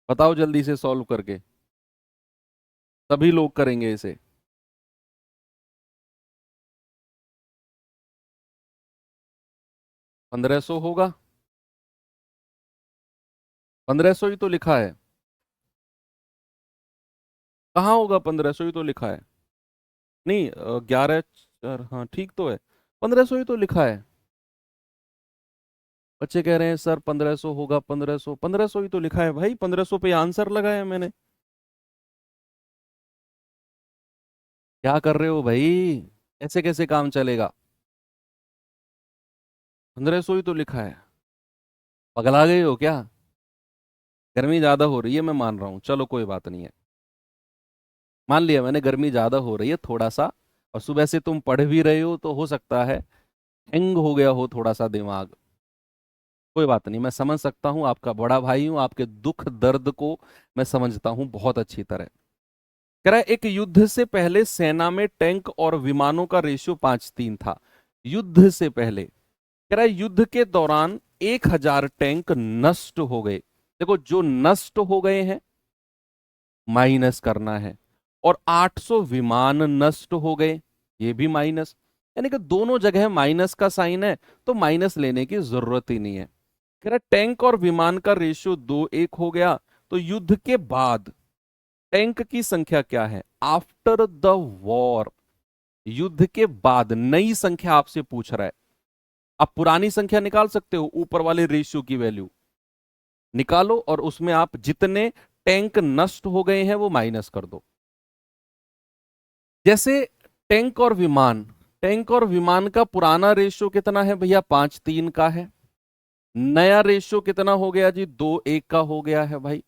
बताओ जल्दी से सॉल्व करके। सभी लोग करेंगे इसे। 1500 होगा। 1500 ही तो लिखा है। कहाँ होगा? 1500 ही तो लिखा है। नहीं, 11 4, हाँ ठीक तो है। 1500 ही तो लिखा है। बच्चे कह रहे हैं सर 1500 होगा, 1500, 1500 ही तो लिखा है भाई, 1500 पे आंसर लगाया मैंने। क्या कर रहे हो भाई, ऐसे कैसे काम चलेगा? 1500 ही तो लिखा है। पगला गए हो क्या? गर्मी ज्यादा हो रही है, मैं मान रहा हूँ, चलो कोई बात नहीं है। मान लिया मैंने, गर्मी ज्यादा हो रही है थोड़ा सा। और सुबह से तुम पढ़ भी रहे हो तो हो सकता है हैंग हो गया हो थोड़ा सा दिमाग। कोई बात नहीं, मैं समझ सकता हूँ, आपका बड़ा भाई हूँ, आपके दुख दर्द को मैं समझता हूँ बहुत अच्छी तरह। कह रहा है एक युद्ध से पहले सेना में टैंक और विमानों का रेशियो 5:3 था। युद्ध से पहले, कह रहा है युद्ध के दौरान 1000 टैंक नष्ट हो गए। देखो, जो नष्ट हो गए हैं माइनस करना है, और 800 विमान नष्ट हो गए, ये भी माइनस। यानी कि दोनों जगह माइनस का साइन है, तो माइनस लेने की जरूरत ही नहीं है। कह रहा है टैंक और विमान का रेशियो 2:1 हो गया। तो युद्ध के बाद टैंक की संख्या क्या है आफ्टर द वॉर? युद्ध के बाद नई संख्या आपसे पूछ रहा है। आप पुरानी संख्या निकाल सकते हो, ऊपर वाले रेशियो की वैल्यू निकालो और उसमें आप जितने टैंक नष्ट हो गए हैं वो माइनस कर दो। जैसे टैंक और विमान, टैंक और विमान का पुराना रेशियो कितना है भैया? 5:3 का है। नया रेशियो कितना हो गया जी? 2:1 का हो गया है भाई।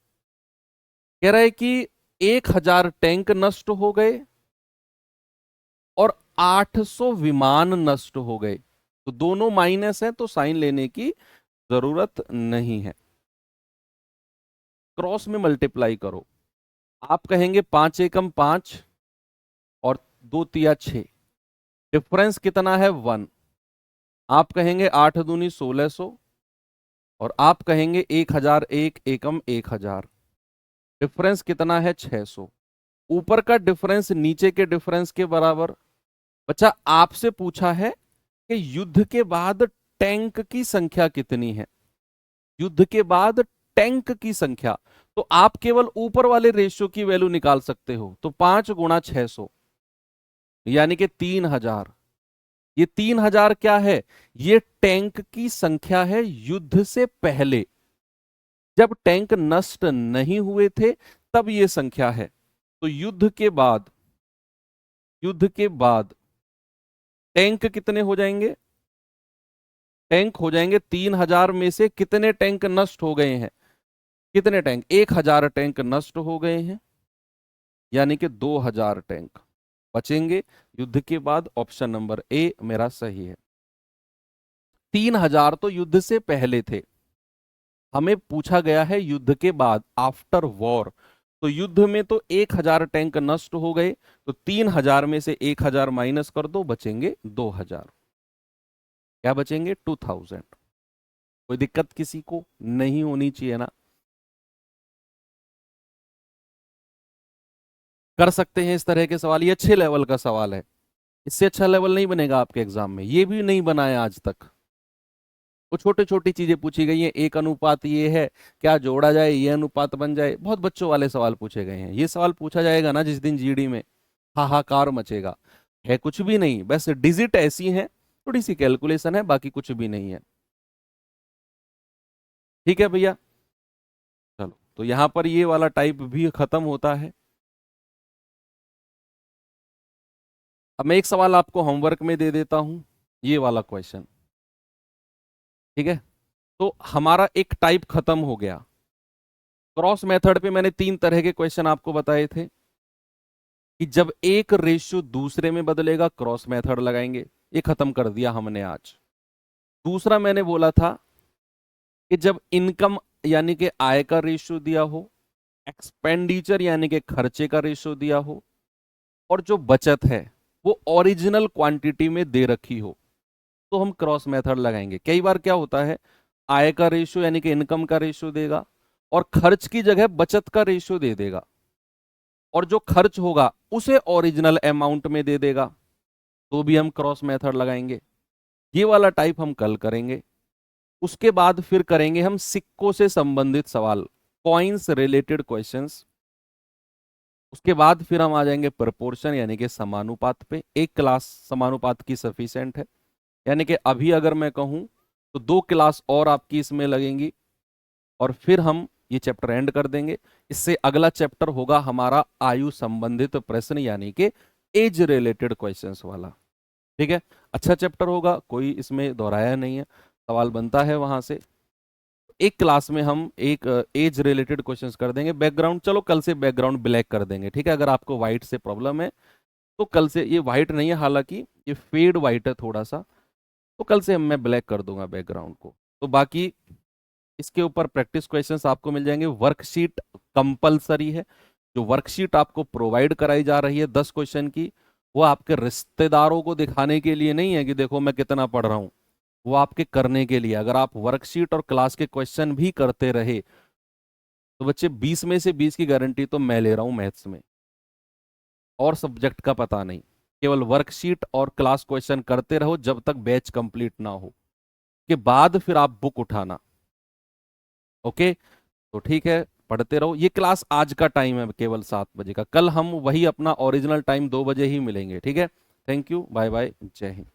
कह रहा है कि 1000 टैंक नष्ट हो गए और 800 विमान नष्ट हो गए। तो दोनों माइनस है, तो साइन लेने की जरूरत नहीं है। क्रॉस में मल्टीप्लाई करो। आप कहेंगे 5 एकम 5 और 2 तिया 6, डिफरेंस कितना है? 1। आप कहेंगे 8 दूनी 1600 और आप कहेंगे 1001 एकम 1000, डिफरेंस कितना है? 600। ऊपर का डिफरेंस नीचे के डिफरेंस के बराबर। बच्चा, आपसे पूछा है कि युद्ध के बाद टैंक की संख्या कितनी है। युद्ध के बाद टैंक की संख्या, तो आप केवल ऊपर वाले रेशियो की वैल्यू निकाल सकते हो। तो 5 गुणा 600 यानी कि 3000। ये 3000 क्या है? ये टैंक की संख्या है युद्ध से पहले, जब टैंक नष्ट नहीं हुए थे, तब ये संख्या है। तो युद्ध के बाद, युद्ध के बाद टैंक कितने हो जाएंगे? टैंक हो जाएंगे 3000 में से कितने टैंक नष्ट हो गए हैं? कितने टैंक? 1000 टैंक नष्ट हो गए हैं, यानी कि 2000 टैंक बचेंगे युद्ध के बाद। ऑप्शन नंबर ए मेरा सही है। 3000 तो युद्ध से पहले थे, हमें पूछा गया है युद्ध के बाद, आफ्टर वॉर। तो युद्ध में तो 1000 टैंक नष्ट हो गए, तो 3000 में से 1000 माइनस कर दो, बचेंगे 2000। क्या बचेंगे? 2000। कोई दिक्कत किसी को नहीं होनी चाहिए ना? कर सकते हैं इस तरह के सवाल, ये अच्छे लेवल का सवाल है। इससे अच्छा लेवल नहीं बनेगा आपके एग्जाम में, ये भी नहीं बनाया आज तक। वो छोटे छोटी चीजें पूछी गई हैं, एक अनुपात ये है, क्या जोड़ा जाए ये अनुपात बन जाए, बहुत बच्चों वाले सवाल पूछे गए हैं। ये सवाल पूछा जाएगा ना जिस दिन जीडी में, हाहाकार मचेगा। है कुछ भी नहीं, बस डिजिट ऐसी हैं, थोड़ी सी कैलकुलेशन है, बाकी कुछ भी नहीं है। ठीक है भैया, चलो तो यहां पर ये वाला टाइप भी खत्म होता है। अब मैं एक सवाल आपको होमवर्क में दे देता हूं, ये वाला क्वेश्चन। ठीक है, तो हमारा एक टाइप खत्म हो गया। क्रॉस मेथड पे मैंने 3 तरह के क्वेश्चन आपको बताए थे कि जब एक रेशियो दूसरे में बदलेगा क्रॉस मेथड लगाएंगे, ये खत्म कर दिया हमने आज। दूसरा मैंने बोला था कि जब इनकम यानी कि आय का रेशियो दिया हो, एक्सपेंडिचर यानी कि खर्चे का रेशियो दिया हो, और जो बचत है वो ओरिजिनल क्वांटिटी में दे रखी हो, तो हम क्रॉस मेथड लगाएंगे। कई बार क्या होता है, आय का रेशियो यानी कि इनकम का रेशियो देगा और खर्च की जगह बचत का रेशियो दे देगा, और जो खर्च होगा उसे ओरिजिनल अमाउंट में दे देगा, तो भी हम क्रॉस मेथड लगाएंगे। ये वाला टाइप हम कल करेंगे। उसके बाद फिर करेंगे हम सिक्कों से संबंधित सवाल, कॉइन्स रिलेटेड क्वेश्चंस। उसके बाद फिर हम आ जाएंगे प्रोपोर्शन यानी कि समानुपात पे। एक क्लास समानुपात की सफिशिएंट है। यानी कि अभी अगर मैं कहूं तो 2 क्लास और आपकी इसमें लगेंगी और फिर हम ये चैप्टर एंड कर देंगे। इससे अगला चैप्टर होगा हमारा आयु संबंधित प्रश्न, यानी कि एज रिलेटेड क्वेश्चंस वाला। ठीक है, अच्छा चैप्टर होगा, कोई इसमें दोहराया नहीं है, सवाल बनता है वहां से। एक क्लास में हम एक एज रिलेटेड क्वेश्चंस कर देंगे। बैकग्राउंड चलो कल से बैकग्राउंड ब्लैक कर देंगे, ठीक है, अगर आपको व्हाइट से प्रॉब्लम है तो कल से, ये व्हाइट नहीं है हालांकि, ये फेड व्हाइट है थोड़ा सा, तो कल से मैं ब्लैक कर दूंगा बैकग्राउंड को। तो बाकी इसके ऊपर प्रैक्टिस क्वेश्चंस आपको मिल जाएंगे। वर्कशीट कंपलसरी है, जो वर्कशीट आपको प्रोवाइड कराई जा रही है 10 क्वेश्चन की, वो आपके रिश्तेदारों को दिखाने के लिए नहीं है कि देखो मैं कितना पढ़ रहा हूँ, वो आपके करने के लिए। अगर आप वर्कशीट और क्लास के क्वेश्चन भी करते रहे तो बच्चे 20 में से 20 की गारंटी तो मैं ले रहा हूँ मैथ्स में, और सब्जेक्ट का पता नहीं। केवल वर्कशीट और क्लास क्वेश्चन करते रहो जब तक बैच कंप्लीट ना हो, के बाद फिर आप बुक उठाना। ओके, तो ठीक है, पढ़ते रहो। ये क्लास आज का टाइम है केवल 7 बजे का, कल हम वही अपना ओरिजिनल टाइम 2 बजे ही मिलेंगे। ठीक है, थैंक यू, बाय बाय, जय हिंद।